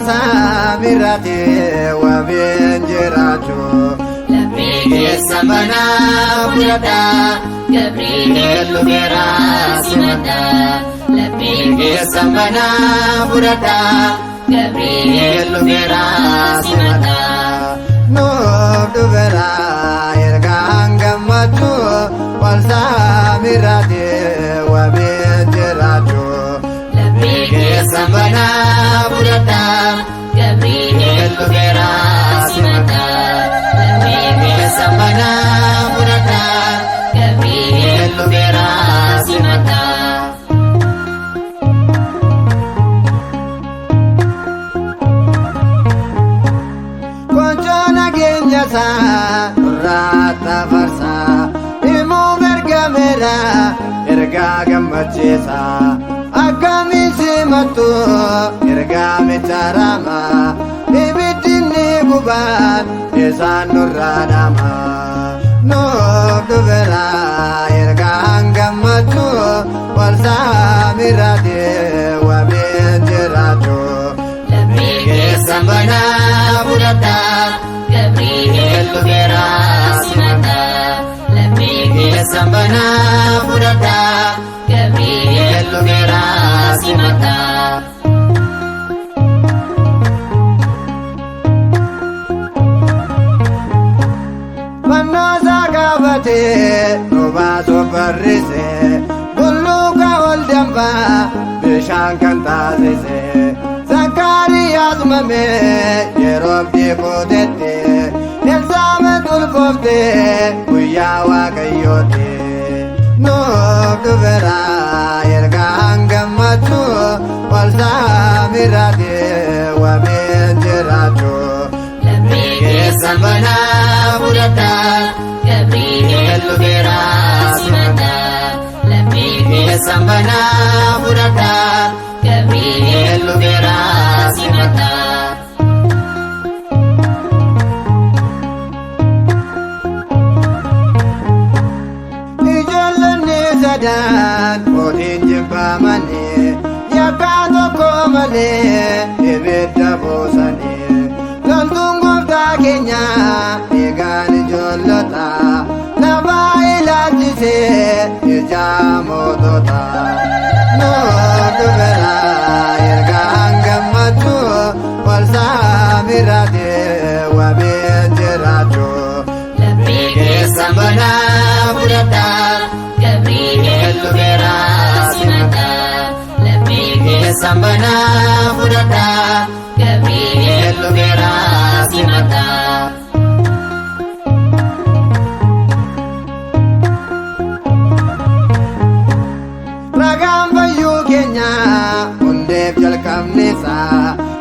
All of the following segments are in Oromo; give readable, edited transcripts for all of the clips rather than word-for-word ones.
samirate wabenjeracho Labrige sambana burada Gabriel lubera simata Labrige sambana burada Gabriel lubera simata no dubera ergangamatu wal samirate wabenjeracho Labrige sambana burada Gabriel lubera simata Labrige sambana burada Gabriel lubera simata Conchona genyasa rata farsa imu bergamera erga gamachesa agami simatu erga mitarama ibitini gubat esanurradama no duvera erga gamatu walsa mirade wabenjerato Labrige sambana burada Gabriel lubera simata Labrige sambana burada Gabriel lubera simata Manosa gabate nubaso barrise gulluka wal damba bishaan kan taasise Zakariyaas mame yeroof deebotette Elsaamet ulfoofte guyyaa waaqayyooti nuuf dhufeera ergaan gammachuu wal saamirate wabenjeracho Labrige sambana burada Gabriel lubera simata Labrige sambana burada Gabriel lubera simata Ijoollonni sadan mootiin jibbamane yakkaa tokko malee ibidda buusanii loltuun gooftaa keenya eegaan ijoollota lafaa ilaalchisee ijaa mootota nuuf dhufeera ergaan gammachuu wal saamirate wabenjeracho Labrige sambana burada Gabriel lubera simata Labrige sambana burada Gabriel lubera simata ragaan fayyuu keenya hundeef jalqabneessa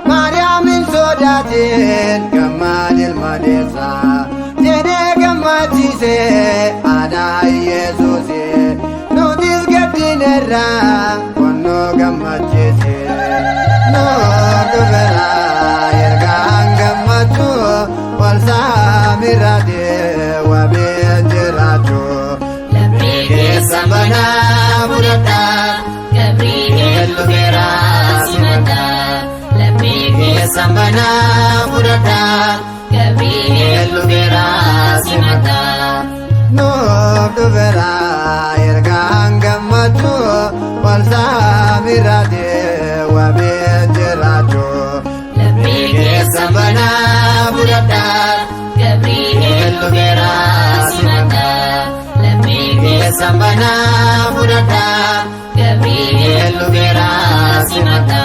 maariyaamin sodaatiin gammaad ilma deessa jedhee gammachiise aadaa Yesuusi nutis gaddineerra konnoo gammachiise nuuf dhufeera ergaan gammachuu wal saamirate wabenjeracho Labrige sambana burada Gabriel lubera simata Labrige sambana burada Gabriel lubera simata nuuf dhufeera ergaan gammachuu wal saamirate wabenjeracho Labrige sambana burada Gabriel lubera simata Labrige sambana burada Gabriel lubera simata